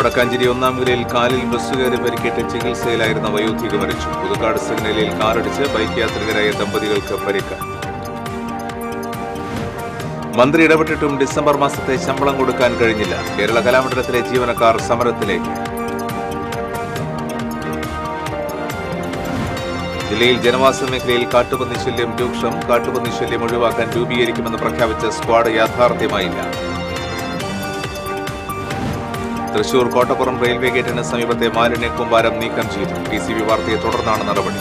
വടക്കാഞ്ചേരി ഒന്നാം നിലയിൽ കാലിൽ ബസ് കയറി പരിക്കേറ്റ് ചികിത്സയിലായിരുന്ന വയോധിക മരിച്ചു. പുതുക്കാട് സിഗ്നലിൽ കാറടിച്ച് ബൈക്ക് യാത്രികരായ ദമ്പതികൾക്ക് പരിക്ക്. മന്ത്രി ഇടപെട്ടിട്ടും ഡിസംബർ മാസത്തെ ശമ്പളം കൊടുക്കാൻ കഴിഞ്ഞില്ല. കേരള കലാമണ്ഡലത്തിലെ ജീവനക്കാർ സമരത്തിലേക്ക്. ജില്ലയിൽ ജനവാസ മേഖലയിൽ കാട്ടുപന്നി ശല്യം രൂക്ഷം. കാട്ടുപന്നി ശല്യം ഒഴിവാക്കാൻ രൂപീകരിക്കുമെന്ന് പ്രഖ്യാപിച്ച സ്ക്വാഡ് യാഥാർത്ഥ്യമായില്ല. തൃശൂർ കോട്ടപ്പുറം റെയിൽവേ ഗേറ്റിന് സമീപത്തെ മാലിന്യ കൂമ്പാരം നീക്കം ചെയ്തു. TCV വാർത്തയെ തുടർന്നാണ് നടപടി.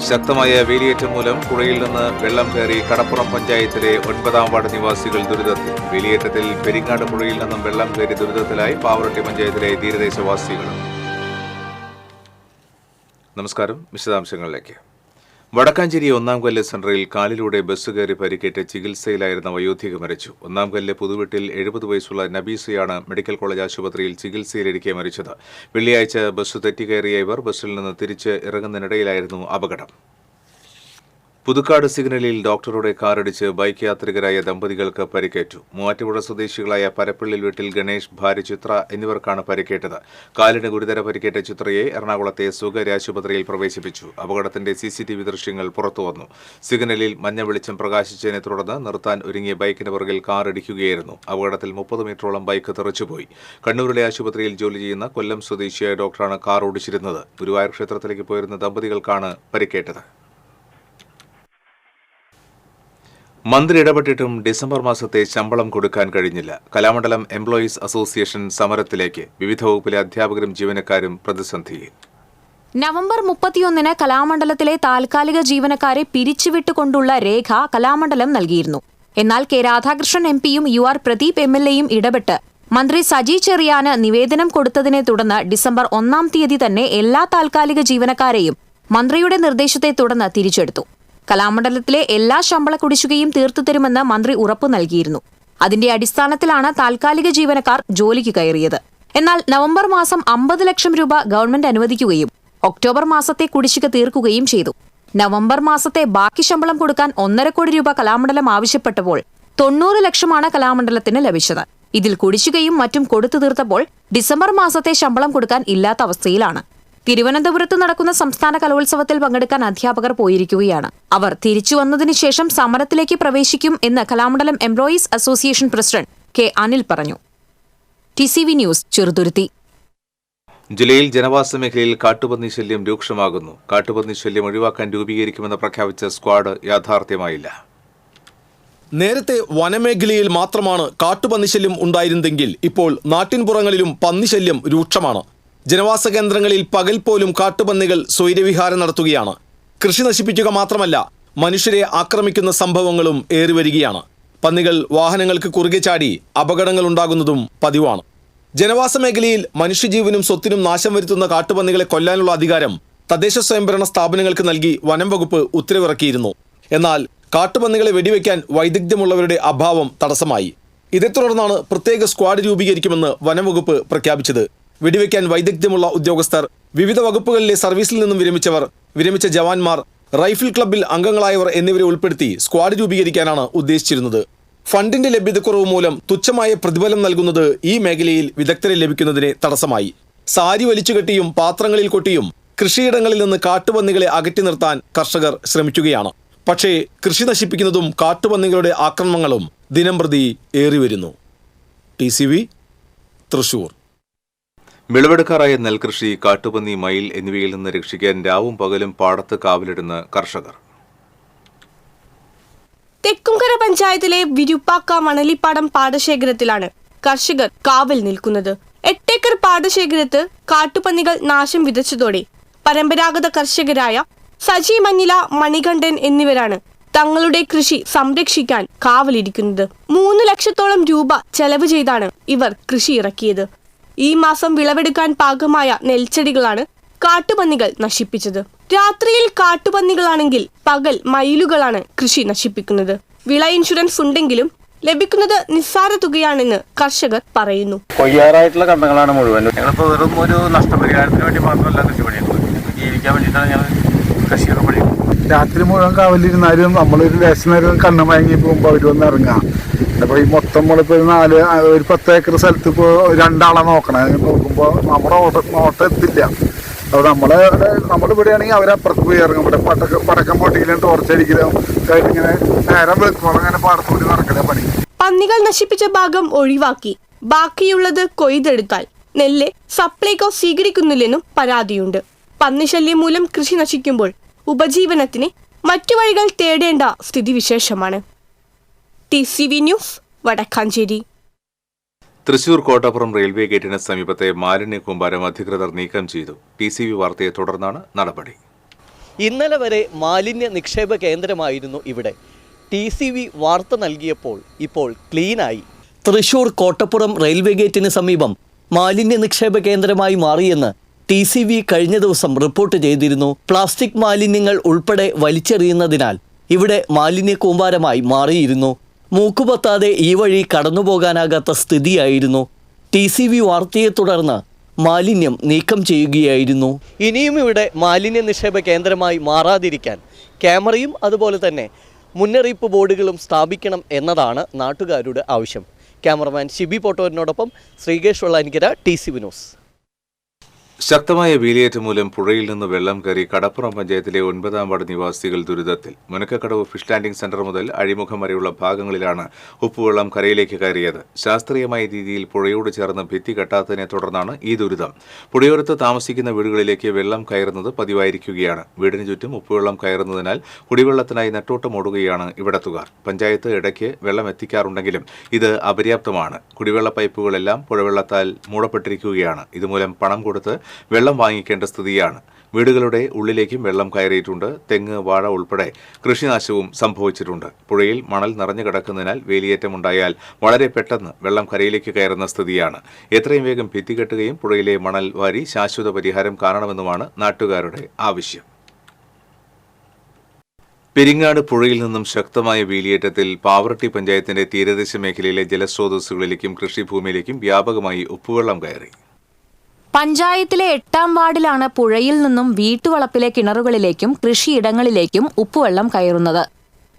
ശക്തമായ വേലിയേറ്റം മൂലം പുഴയിൽ നിന്ന് വെള്ളം കയറി കടപ്പുറം പഞ്ചായത്തിലെ 9ാം വാർഡ് നിവാസികൾ ദുരിതത്തിൽ. വേലിയേറ്റത്തിൽ പെരിങ്ങാട് പുഴയിൽ നിന്നും വെള്ളം കയറി ദുരിതത്തിലായി പാവറട്ടി പഞ്ചായത്തിലെ തീരദേശവാസികൾ. നമസ്കാരം. വിശദാംശങ്ങളിലേക്ക്. വടക്കാഞ്ചേരി ഒന്നാം കല്ല് സെന്ററിൽ കാലിലൂടെ ബസ് കയറി പരിക്കേറ്റ് ചികിത്സയിലായിരുന്ന വയോധിക മരിച്ചു. ഒന്നാം കല്ല് പുതുവീട്ടിൽ 70 വയസ്സുള്ള നബീസയാണ് മെഡിക്കൽ കോളേജ് ആശുപത്രിയിൽ ചികിത്സയിലിരിക്കെ മരിച്ചത്. വെള്ളിയാഴ്ച ബസ് തെറ്റിക്കയറിയ ഇവർ ബസ്സിൽ നിന്ന് തിരിച്ച് ഇറങ്ങുന്നതിനിടയിലായിരുന്നു അപകടം. പുതുക്കാട് സിഗ്നലിൽ ഡോക്ടറുടെ കാറടിച്ച് ബൈക്ക് യാത്രികരായ ദമ്പതികൾക്ക് പരിക്കേറ്റു. മൂവാറ്റുപുഴ സ്വദേശികളായ പരപ്പള്ളിൽ വീട്ടിൽ ഗണേഷ്, ഭാര്യ ചിത്ര എന്നിവർക്കാണ് പരിക്കേറ്റത്. കാലിന് ഗുരുതര പരിക്കേറ്റ ചിത്രയെ എറണാകുളത്തെ സ്വകാര്യ ആശുപത്രിയിൽ പ്രവേശിപ്പിച്ചു. അപകടത്തിന്റെ CCTV ദൃശ്യങ്ങൾ പുറത്തുവന്നു. സിഗ്നലിൽ മഞ്ഞ വെളിച്ചം പ്രകാശിച്ചതിനെ തുടർന്ന് നിർത്താൻ ഒരുങ്ങിയ ബൈക്കിന് പുറകിൽ കാർ ഇടിക്കുകയായിരുന്നു. അപകടത്തിൽ 30 മീറ്ററോളം ബൈക്ക് തെറിച്ചുപോയി. കണ്ണൂരിലെ ആശുപത്രിയിൽ ജോലി ചെയ്യുന്ന കൊല്ലം സ്വദേശിയായ ഡോക്ടറാണ് കാർ ഓടിച്ചിരുന്നത്. ഗുരുവായൂർ ക്ഷേത്രത്തിലേക്ക് പോയിരുന്ന ദമ്പതികൾക്കാണ് പരിക്കേറ്റത്. മന്ത്രി ഇടപെട്ടിട്ടും ഡിസംബർ മാസത്തെ ശമ്പളം കൊടുക്കാൻ കഴിഞ്ഞില്ല. കലാമണ്ഡലം എംപ്ലോയീസ് അസോസിയേഷൻ സമരത്തിലേക്ക്. വിവിധ വകുപ്പിലെ അധ്യാപകരും ജീവനക്കാരും പ്രതിസന്ധിയിൽ. നവംബർ 31-ന് കലാമണ്ഡലത്തിലെ താൽക്കാലിക ജീവനക്കാരെ പിരിച്ചുവിട്ടുകൊണ്ടുള്ള രേഖ കലാമണ്ഡലം നൽകിയിരുന്നു. എന്നാൽ കെ രാധാകൃഷ്ണൻ MPയും UR പ്രദീപ് MLAയും ഇടപെട്ട് മന്ത്രി സജി ചെറിയാന് നിവേദനം കൊടുത്തതിനെ തുടർന്ന് ഡിസംബർ 1-ാം തീയതി തന്നെ എല്ലാ താൽക്കാലിക ജീവനക്കാരെയും മന്ത്രിയുടെ നിർദ്ദേശത്തെ തുടർന്ന് തിരിച്ചെടുത്തു. കലാമണ്ഡലത്തിലെ എല്ലാ ശമ്പള കുടിശ്ശികയും തീർത്തുതരുമെന്ന് മന്ത്രി ഉറപ്പു നൽകിയിരുന്നു. അതിന്റെ അടിസ്ഥാനത്തിലാണ് താൽക്കാലിക ജീവനക്കാർ ജോലിക്ക് കയറിയത്. എന്നാൽ നവംബർ മാസം 50 ലക്ഷം രൂപ ഗവൺമെന്റ് അനുവദിക്കുകയും ഒക്ടോബർ മാസത്തെ കുടിശ്ശിക തീർക്കുകയും ചെയ്തു. നവംബർ മാസത്തെ ബാക്കി ശമ്പളം കൊടുക്കാൻ 1.5 കോടി രൂപ കലാമണ്ഡലം ആവശ്യപ്പെട്ടപ്പോൾ 90 ലക്ഷമാണ് കലാമണ്ഡലത്തിന് ലഭിച്ചത്. ഇതിൽ കുടിശ്ശികയും മറ്റും കൊടുത്തു തീർത്തപ്പോൾ ഡിസംബർ മാസത്തെ ശമ്പളം കൊടുക്കാൻ ഇല്ലാത്ത അവസ്ഥയിലാണ്. തിരുവനന്തപുരത്ത് നടക്കുന്ന സംസ്ഥാന കലോത്സവത്തിൽ പങ്കെടുക്കാൻ അധ്യാപകർ പോയിരിക്കുകയാണ്. അവർ തിരിച്ചു വന്നതിനു ശേഷം സമരത്തിലേക്ക് പ്രവേശിക്കും എന്ന് Kalamandalam employees association president K. Anil പറഞ്ഞു. TCV news, Cheruthuruthy. ജില്ലയിൽ ജനവാസ മേഖലയിൽ കാട്ടുപന്നി ശല്യം രൂക്ഷമാകുന്നു. കാട്ടുപന്നി ശല്യം ഒഴിവാക്കാൻ രൂപീകരിക്കുമെന്ന് പ്രഖ്യാപിച്ച സ്ക്വാഡ് യാഥാർത്ഥ്യമായില്ല. നേരത്തെ വനമേഖലയിൽ മാത്രമാണ് കാട്ടുപന്നിശല്യം ഉണ്ടായിരുന്നെങ്കിൽ ഇപ്പോൾ നാട്ടിൻപുറങ്ങളിലും പന്നിശല്യം രൂക്ഷമാണ്. ജനവാസ കേന്ദ്രങ്ങളിൽ പകൽ പോലും കാട്ടുപന്നികൾ സ്വൈരവിഹാരം നടത്തുകയാണ്. കൃഷി നശിപ്പിക്കുക മാത്രമല്ല, മനുഷ്യരെ ആക്രമിക്കുന്ന സംഭവങ്ങളും ഏറിവരികയാണ്. പന്നികൾ വാഹനങ്ങൾക്ക് കുറുകെ ചാടി അപകടങ്ങൾ ഉണ്ടാകുന്നതും പതിവാണ്. ജനവാസ മേഖലയിൽ മനുഷ്യജീവനും സ്വത്തിനും നാശം വരുത്തുന്ന കാട്ടുപന്നികളെ കൊല്ലാനുള്ള അധികാരം തദ്ദേശ സ്വയംഭരണ സ്ഥാപനങ്ങൾക്ക് നൽകി വനം വകുപ്പ് ഉത്തരവിറക്കിയിരുന്നു. എന്നാൽ കാട്ടുപന്നികളെ വെടിവെക്കാൻ വൈദഗ്ധ്യമുള്ളവരുടെ അഭാവം തടസ്സമായി. ഇതേ തുടർന്നാണ് പ്രത്യേക സ്ക്വാഡ് രൂപീകരിക്കുമെന്ന് വനം വകുപ്പ് പ്രഖ്യാപിച്ചത്. വെടിവെക്കാൻ വൈദഗ്ധ്യമുള്ള ഉദ്യോഗസ്ഥർ, വിവിധ വകുപ്പുകളിലെ സർവീസിൽ നിന്നും വിരമിച്ച ജവാന്മാർ, റൈഫിൾ ക്ലബ്ബിൽ അംഗങ്ങളായവർ എന്നിവരെ ഉൾപ്പെടുത്തി സ്ക്വാഡ് രൂപീകരിക്കാനാണ് ഉദ്ദേശിച്ചിരുന്നത്. ഫണ്ടിന്റെ ലഭ്യതക്കുറവ് മൂലം തുച്ഛമായ പ്രതിഫലം നൽകുന്നത് ഈ മേഖലയിൽ വിദഗ്ധരെ ലഭിക്കുന്നതിന് തടസ്സമായി. സാരി വലിച്ചുകെട്ടിയും പാത്രങ്ങളിൽ കൊട്ടിയും കൃഷിയിടങ്ങളിൽ നിന്ന് കാട്ടുപന്നികളെ അകറ്റി നിർത്താൻ കർഷകർ ശ്രമിക്കുകയാണ്. പക്ഷേ കൃഷി നശിപ്പിക്കുന്നതും കാട്ടുപന്നികളുടെ ആക്രമണങ്ങളും ദിനംപ്രതി ഏറിവരുന്നു. TCV, തൃശൂർ. വിളവെടുക്കാറായ നെൽകൃഷി, കാട്ടുപന്നി, മയിൽ എന്നിവയിൽ നിന്ന് രക്ഷിക്കാൻ രാവും പകലും പാടത്ത് കാവലിടുന്ന കർഷകർ. തെക്കുംകര പഞ്ചായത്തിലെ വിരുപ്പാക്ക മണലിപ്പാടം പാടശേഖരത്തിലാണ് കർഷകർ കാവൽ നിൽക്കുന്നത്. 8 ഏക്കർ പാടശേഖരത്ത് കാട്ടുപന്നികൾ നാശം വിതച്ചതോടെ പരമ്പരാഗത കർഷകരായ സജി മഞ്ഞില, മണികണ്ഠൻ എന്നിവരാണ് തങ്ങളുടെ കൃഷി സംരക്ഷിക്കാൻ കാവലിരിക്കുന്നത്. 3 ലക്ഷത്തോളം രൂപ ചെലവ് ചെയ്താണ് ഇവർ കൃഷി ഇറക്കിയത്. ഈ മാസം വിളവെടുക്കാൻ പാകമായ നെൽച്ചെടികളാണ് കാട്ടുപന്നികൾ നശിപ്പിച്ചത്. രാത്രിയിൽ കാട്ടുപന്നികളാണെങ്കിൽ പകൽ മയിലുകളാണ് കൃഷി നശിപ്പിക്കുന്നത്. വിള ഇൻഷുറൻസ് ഉണ്ടെങ്കിലും ലഭിക്കുന്നത് നിസ്സാര തുകയാണെന്ന് കർഷകർ പറയുന്നു. കൊയ്യാറായിട്ടുള്ള കണ്ടങ്ങളാണ് മുഴുവൻ. ഞങ്ങളിപ്പോൾ വെറും ഒരു നഷ്ടപരിഹാരത്തിന് വേണ്ടി മാത്രമല്ല കൃഷി പണിയുന്നത്. ജീവിക്കാൻ വേണ്ടിയിട്ടാണ് ഞങ്ങൾ കൃഷിയൊക്കെ പണിയുന്നത്. രാത്രി മുഴുവൻ കാവലിരുന്നാലും നമ്മളൊരു ലേശനേരം കണ്ണ് മയങ്ങി പോകുമ്പോൾ അവർ വന്ന് ഇറങ്ങാം. അപ്പോൾ ഈ മൊത്തം നമ്മളിപ്പോൾ ഒരു 10 ഏക്കർ സ്ഥലത്ത് ഇപ്പോൾ 2 ആളെ നോക്കണേ. നോക്കുമ്പോൾ നമ്മുടെ നോട്ടം എത്തില്ല. അപ്പോൾ നമ്മളിവിടെയാണെങ്കിൽ അവരപ്പുറത്ത് പോയി ഇറങ്ങും. ഇവിടെ പടക്കം പൊട്ടിക്കലും ടോർച്ചടിക്കലും ഇങ്ങനെ നേരം വെളുക്കോളം അങ്ങനെ പാടത്തോടി നടക്കണേ പണി. പന്നികൾ നശിപ്പിച്ച ഭാഗം ഒഴിവാക്കി ബാക്കിയുള്ളത് കൊയ്തെടുത്താൽ നെല്ല് സപ്ലൈകോ സ്വീകരിക്കുന്നില്ലെന്നും പരാതിയുണ്ട്. പന്നിശല്യം മൂലം കൃഷി നശിക്കുമ്പോൾ ഉപജീവനത്തിന് മറ്റു വഴികൾ തേടേണ്ട സ്ഥിതിവിശേഷമാണ്. TCV news, Vadakkanchery. Thrissur Kottappuram railway ഗേറ്റിന് സമീപത്തെ മാലിന്യ കൂമ്പാരം അധികൃതർ നീക്കം ചെയ്തു. TCV വാർത്തയെ തുടർന്നാണ് നടപടി. ഇന്നലെ വരെ മാലിന്യ നിക്ഷേപ കേന്ദ്രമായിരുന്നു ഇവിടെ. TCV വാർത്ത നൽകിയപ്പോൾ ഇപ്പോൾ ക്ലീനായി. തൃശൂർ കോട്ടപ്പുറം റെയിൽവേ ഗേറ്റിന് സമീപം മാലിന്യ നിക്ഷേപ കേന്ദ്രമായി മാറിയെന്ന് TCV കഴിഞ്ഞ ദിവസം റിപ്പോർട്ട് ചെയ്തിരുന്നു. പ്ലാസ്റ്റിക് മാലിന്യങ്ങൾ ഉൾപ്പെടെ വലിച്ചെറിയുന്നതിനാൽ ഇവിടെ മാലിന്യ കൂമ്പാരമായി മാറിയിരുന്നു. മൂക്കുപൊത്താതെ ഈ വഴി കടന്നുപോകാനാകാത്ത സ്ഥിതിയായിരുന്നു. TCV വാർത്തയെ തുടർന്ന് മാലിന്യം നീക്കം ചെയ്യുകയായിരുന്നു. ഇനിയും ഇവിടെ മാലിന്യ നിക്ഷേപ കേന്ദ്രമായി മാറാതിരിക്കാൻ ക്യാമറയും അതുപോലെ തന്നെ മുന്നറിയിപ്പ് ബോർഡുകളും സ്ഥാപിക്കണം എന്നതാണ് നാട്ടുകാരുടെ ആവശ്യം. ക്യാമറമാൻ ഷിബി പോട്ടോരിനോടൊപ്പം ശ്രീകേഷ് വെള്ളാനിക്കര, TCV ന്യൂസ്. ശക്തമായ വേലിയേറ്റം മൂലം പുഴയിൽ നിന്ന് വെള്ളം കയറി കടപ്പുറം പഞ്ചായത്തിലെ 9ാം വാർഡ് നിവാസികൾ ദുരിതത്തിൽ. മുനക്കക്കടവ് ഫിഷ് ലാൻഡിംഗ് സെന്റർ മുതൽ അഴിമുഖം വരെയുള്ള ഭാഗങ്ങളിലാണ് ഉപ്പുവെള്ളം കരയിലേക്ക് കയറിയത്. ശാസ്ത്രീയമായ രീതിയിൽ പുഴയോട് ചേർന്ന് ഭിത്തി കെട്ടാത്തതിനെ തുടർന്നാണ് ഈ ദുരിതം. പുഴയോരത്ത് താമസിക്കുന്ന വീടുകളിലേക്ക് വെള്ളം കയറുന്നത് പതിവായിരിക്കുകയാണ്. വീടിന് ചുറ്റും ഉപ്പുവെള്ളം കയറുന്നതിനാൽ കുടിവെള്ളത്തിനായി നെട്ടോട്ടമോടുകയാണ് ഇവിടത്തുകാർ. പഞ്ചായത്ത് ഇടയ്ക്ക് വെള്ളം എത്തിക്കാറുണ്ടെങ്കിലും ഇത് അപര്യാപ്തമാണ്. കുടിവെള്ള പൈപ്പുകളെല്ലാം പുഴവെള്ളത്താൽ മൂടപ്പെട്ടിരിക്കുകയാണ്. ഇതുമൂലം പണം കൊടുത്ത് വെള്ളം വാങ്ങിക്കേണ്ട സ്ഥിതിയാണ്. വീടുകളുടെ ഉള്ളിലേക്കും വെള്ളം കയറിയിട്ടുണ്ട്. തെങ്ങ്, വാഴ ഉൾപ്പെടെ കൃഷിനാശവും സംഭവിച്ചിട്ടുണ്ട്. പുഴയിൽ മണൽ നിറഞ്ഞു കിടക്കുന്നതിനാൽ വേലിയേറ്റമുണ്ടായാൽ വളരെ പെട്ടെന്ന് വെള്ളം കരയിലേക്ക് കയറുന്ന സ്ഥിതിയാണ്. എത്രയും വേഗം ഭിത്തി കെട്ടുകയും പുഴയിലെ മണൽ വാരി ശാശ്വത പരിഹാരം കാണണമെന്നുമാണ് നാട്ടുകാരുടെ ആവശ്യം. പെരിങ്ങാട് പുഴയിൽ നിന്നും ശക്തമായ വേലിയേറ്റത്തിൽ പാവറട്ടി പഞ്ചായത്തിന്റെ തീരദേശ മേഖലയിലെ ജലസ്രോതസ്സുകളിലേക്കും കൃഷിഭൂമിയിലേക്കും വ്യാപകമായി ഉപ്പുവെള്ളം കയറി. പഞ്ചായത്തിലെ 8ാം വാർഡിലാണ് പുഴയിൽ നിന്നും വീട്ടുവളപ്പിലെ കിണറുകളിലേക്കും കൃഷിയിടങ്ങളിലേക്കും ഉപ്പുവെള്ളം കയറുന്നത്.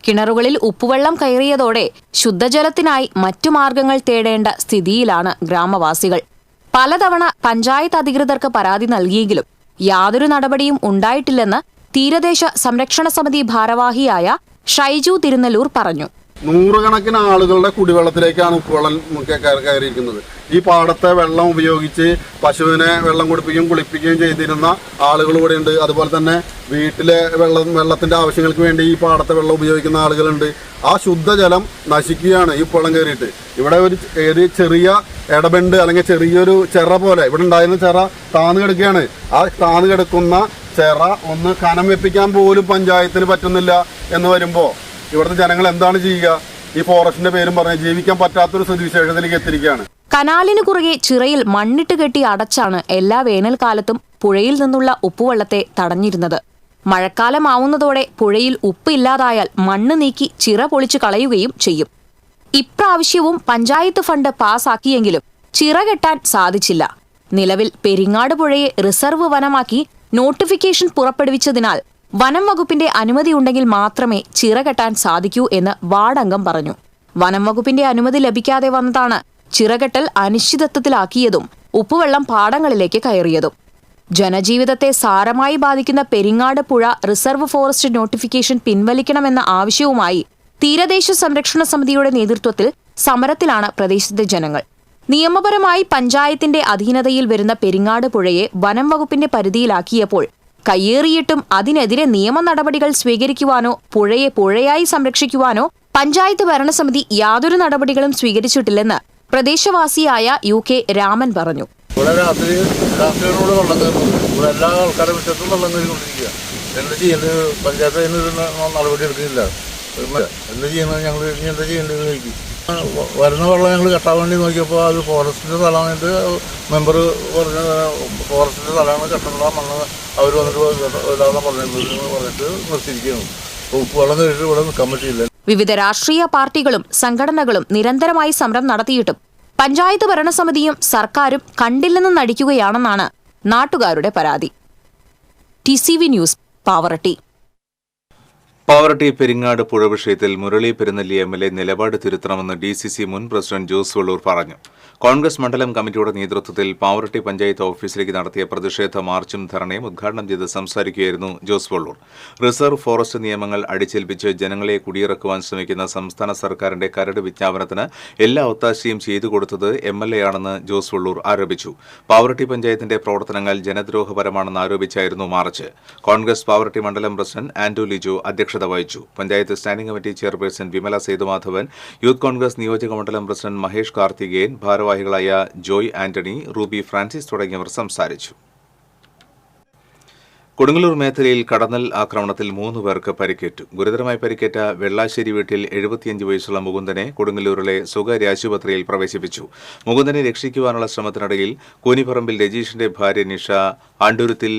കിണറുകളിൽ ഉപ്പുവെള്ളം കയറിയതോടെ ശുദ്ധജലത്തിനായി മറ്റു മാർഗങ്ങൾ തേടേണ്ട സ്ഥിതിയിലാണ് ഗ്രാമവാസികൾ. പലതവണ പഞ്ചായത്ത് അധികൃതർക്ക് പരാതി നൽകിയെങ്കിലും യാതൊരു നടപടിയും ഉണ്ടായിട്ടില്ലെന്ന് തീരദേശ സംരക്ഷണ സമിതി ഭാരവാഹിയായ ഷൈജു തിരുനെല്ലൂർ പറഞ്ഞു. നൂറുകണക്കിന് ആളുകളുടെ കുടിവെള്ളത്തിലേക്കാണ് ഉപ്പുവെള്ളം കയറിയിരിക്കുന്നത്. ഈ പാടത്തെ വെള്ളം ഉപയോഗിച്ച് പശുവിനെ വെള്ളം കുടിപ്പിക്കുകയും കുളിപ്പിക്കുകയും ചെയ്തിരുന്ന ആളുകൾ ഇവിടെ ഉണ്ട്. അതുപോലെ തന്നെ വീട്ടിലെ വെള്ളത്തിന്റെ ആവശ്യങ്ങൾക്ക് വേണ്ടി ഈ പാടത്തെ വെള്ളം ഉപയോഗിക്കുന്ന ആളുകളുണ്ട്. ആ ശുദ്ധജലം നശിക്കുകയാണ് ഈ ഉപ്പുവെള്ളം കയറിയിട്ട്. ഇവിടെ ഒരു ചെറിയ ഇടബണ്ട് അല്ലെങ്കിൽ ചെറിയൊരു ചെറ പോലെ ഇവിടെ ഉണ്ടായിരുന്ന ചെറ താന്നു കിടക്കുകയാണ്. ആ താന്നു കിടക്കുന്ന ചെറ ഒന്ന് കനം വെപ്പിക്കാൻ പോലും പഞ്ചായത്തിന് പറ്റുന്നില്ല എന്ന് വരുമ്പോൾ ഇവിടുത്തെ ജനങ്ങൾ എന്താണ് ചെയ്യുക? ഈ ഫോറസ്റ്റിന്റെ പേരും പറഞ്ഞ് ജീവിക്കാൻ പറ്റാത്തൊരു സ്ഥിതിവിശേഷത്തിലേക്ക് എത്തിയിരിക്കുകയാണ്. കനാലിനു കുറുകെ ചിറയിൽ മണ്ണിട്ട് കെട്ടി അടച്ചാണ് എല്ലാ വേനൽക്കാലത്തും പുഴയിൽ നിന്നുള്ള ഉപ്പുവെള്ളത്തെ തടഞ്ഞിരുന്നത്. മഴക്കാലമാവുന്നതോടെ പുഴയിൽ ഉപ്പ് ഇല്ലാതായാൽ മണ്ണ് നീക്കി ചിറ പൊളിച്ചു കളയുകയും ചെയ്യും. ഇപ്രാവശ്യവും പഞ്ചായത്ത് ഫണ്ട് പാസാക്കിയെങ്കിലും ചിറ കെട്ടാൻ സാധിച്ചില്ല. നിലവിൽ പെരിങ്ങാട് പുഴയെ റിസർവ് വനമാക്കി നോട്ടിഫിക്കേഷൻ പുറപ്പെടുവിച്ചതിനാൽ വനം വകുപ്പിന്റെ അനുമതിയുണ്ടെങ്കിൽ മാത്രമേ ചിറ കെട്ടാൻ സാധിക്കൂ എന്ന് വാർഡംഗം പറഞ്ഞു. വനം വകുപ്പിന്റെ അനുമതി ലഭിക്കാതെ വന്നതാണ് ചിറകെട്ടൽ അനിശ്ചിതത്വത്തിലാക്കിയതും ഉപ്പുവെള്ളം പാടങ്ങളിലേക്ക് കയറിയതും. ജനജീവിതത്തെ സാരമായി ബാധിക്കുന്ന പെരിങ്ങാട് പുഴ റിസർവ് ഫോറസ്റ്റ് നോട്ടിഫിക്കേഷൻ പിൻവലിക്കണമെന്ന ആവശ്യവുമായി തീരദേശ സംരക്ഷണ സമിതിയുടെ നേതൃത്വത്തിൽ സമരത്തിലാണ് പ്രദേശത്തെ ജനങ്ങൾ. നിയമപരമായി പഞ്ചായത്തിന്റെ അധീനതയിൽ വരുന്ന പെരിങ്ങാട് പുഴയെ വനം വകുപ്പിന്റെ പരിധിയിലാക്കിയപ്പോൾ കയ്യേറിയിട്ടും അതിനെതിരെ നിയമ നടപടികൾ സ്വീകരിക്കുവാനോ പുഴയെ പുഴയായി സംരക്ഷിക്കുവാനോ പഞ്ചായത്ത് ഭരണസമിതി യാതൊരു നടപടികളും സ്വീകരിച്ചിട്ടില്ലെന്ന് പ്രദേശവാസിയായ UK രാമൻ പറഞ്ഞു. ഇവിടെ രാത്രിയോട് വെള്ളം കയറുന്നു. ഇവിടെ എല്ലാ ആൾക്കാരുടെ മുറ്റത്തും വെള്ളം കയറിക്കൊണ്ടിരിക്കുക. എന്ത് ചെയ്യുന്നത്? പഞ്ചായത്ത് അതിനൊരു നടപടി എടുക്കുന്നില്ല. എന്ത് ചെയ്യുന്നത്? ഞങ്ങൾ ഇനി എന്താ ചെയ്യേണ്ടത് ചോദിക്കും. വരുന്ന വെള്ളം ഞങ്ങൾ കെട്ടാൻ വേണ്ടി നോക്കിയപ്പോൾ അത് ഫോറസ്റ്റിൻ്റെ സ്ഥലമായിട്ട് മെമ്പർ പറഞ്ഞ ഫോറസ്റ്റിൻ്റെ സ്ഥലമാണ് കെട്ടണ്ട മണ്ണ് അവർ വന്നിട്ട് ഇതാണെന്ന് പറഞ്ഞിട്ട് നിർത്തിയിരിക്കുകയാണ്. ഉപ്പുവെള്ളം കയറിയിട്ട് ഇവിടെ നിൽക്കാൻ പറ്റിയില്ല. വിവിധ രാഷ്ട്രീയ പാർട്ടികളും സംഘടനകളും നിരന്തരമായി സമരം നടത്തിയിട്ടും പഞ്ചായത്ത് ഭരണസമിതിയും സർക്കാരും കണ്ടില്ലെന്ന് നടിക്കുകയാണെന്നാണ് നാട്ടുകാരുടെ പരാതി. TCV news, Pavaratty. പാവറട്ടി പെരിങ്ങാട് പുഴ വിഷയത്തിൽ മുരളി പെരുന്നെല്ലി എം.എൽ.എ നിലപാട് തിരുത്തണമെന്ന് DCC മുൻ പ്രസിഡന്റ് ജോസ് വള്ളൂർ പറഞ്ഞു. കോൺഗ്രസ് മണ്ഡലം കമ്മിറ്റിയുടെ നേതൃത്വത്തിൽ പാവറട്ടി പഞ്ചായത്ത് ഓഫീസിലേക്ക് നടത്തിയ പ്രതിഷേധ മാർച്ചും ധർണയും ഉദ്ഘാടനം ചെയ്ത് സംസാരിക്കുകയായിരുന്നു ജോസ് വള്ളൂർ. റിസർവ് ഫോറസ്റ്റ് നിയമങ്ങൾ അടിച്ചേൽപ്പിച്ച് ജനങ്ങളെ കുടിയിറക്കുവാൻ ശ്രമിക്കുന്ന സംസ്ഥാന സർക്കാരിന്റെ കരട് വിജ്ഞാപനത്തിന് എല്ലാ ഒത്താശയും ചെയ്തു കൊടുത്തത് MLA ആണെന്ന് ജോസ് വള്ളൂർ ആരോപിച്ചു. പാവറട്ടി പഞ്ചായത്തിന്റെ പ്രവർത്തനങ്ങൾ ജനദ്രോഹപരമാണെന്ന് ആരോപിച്ചായിരുന്നു മാർച്ച്. കോൺഗ്രസ് പാവറട്ടി മണ്ഡലം പ്രസിഡന്റ് ആന്റോ ലിജോ അധ്യക്ഷത വഹിച്ചു. Panchayat standing committee chairperson Vimala Sethumadhavan, youth Congress നിയോജക മണ്ഡലം പ്രസിഡന്റ് മഹേഷ് കാർത്തികേയൻ, ഭാരവാഹികളായ ജോയ് ആന്റണി, റൂബി ഫ്രാൻസിസ് തുടങ്ങിയവർ സംസാരിച്ചു. കൊടുങ്ങല്ലൂർ മേഖലയിൽ കടന്നൽ ആക്രമണത്തിൽ 3 പേർക്ക് പരിക്കേറ്റു. ഗുരുതരമായി പരിക്കേറ്റ വെള്ളാശ്ശേരി വീട്ടിൽ 75 വയസ്സുള്ള മുകുന്ദനെ കൊടുങ്ങല്ലൂരിലെ സ്വകാര്യ ആശുപത്രിയിൽ പ്രവേശിപ്പിച്ചു. മുകുന്ദനെ രക്ഷിക്കുവാനുള്ള ശ്രമത്തിനിടയിൽ കൂനിപ്പറമ്പിൽ രജീഷിന്റെ ഭാര്യ നിഷ, ആണ്ടൂരത്തിൽ